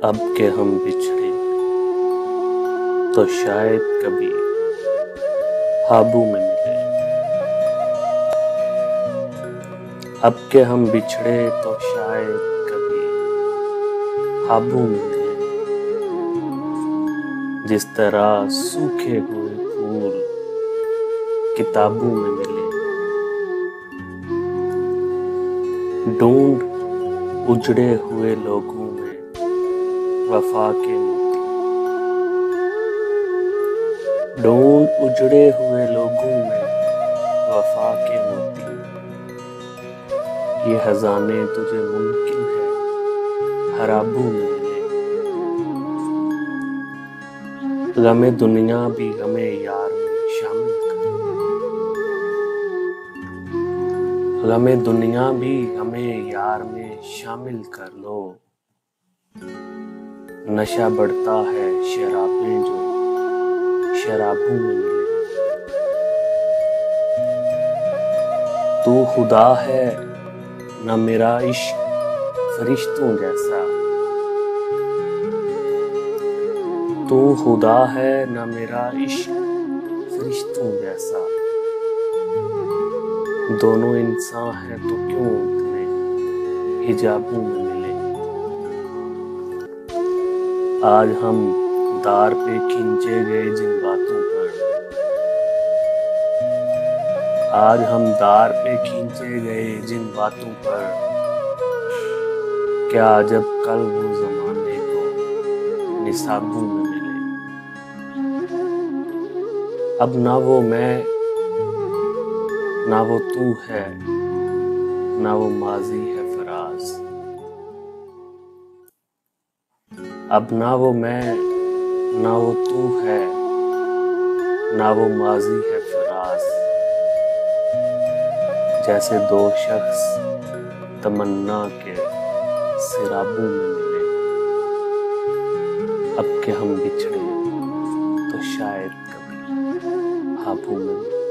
अब के हम बिछड़े तो शायद कभी ख्वाबों में मिले। अब के हम बिछड़े तो शायद कभी ख्वाबों में मिले। जिस तरह सूखे हुए फूल किताबों में मिले। ढूंढ उजड़े हुए लोगों में वफा के मोती। ढूंढ उजड़े हुए लोगों में वफा के मोती। ये खजाने तुझे मुमकिन है खराबों में मिले। गमे दुनिया भी गमे यार में शामिल कर। गमे दुनिया भी गमे यार में शामिल कर लो। नशा बढ़ता है शराबें जो शराबों में मिले। तू खुदा है न मेरा इश्क फरिश्तों जैसा। तू खुदा है न मेरा इश्क फरिश्तों जैसा। दोनों इंसान हैं तो क्यों इतने हिजाबों में मिले। आज हम दार पे खींचे गए जिन बातों पर। आज हम दार पे खींचे गए जिन बातों पर। क्या जब कल वो जमाने को निसाबों में मिले। अब ना वो मैं ना वो तू है ना वो माजी है फराज। अब ना वो मैं ना वो तू है ना वो माजी है फराज। जैसे दो शख्स तमन्ना के सिराबों में मिले। अब के हम बिछड़े तो शायद कभी ख्वाबों में मिले।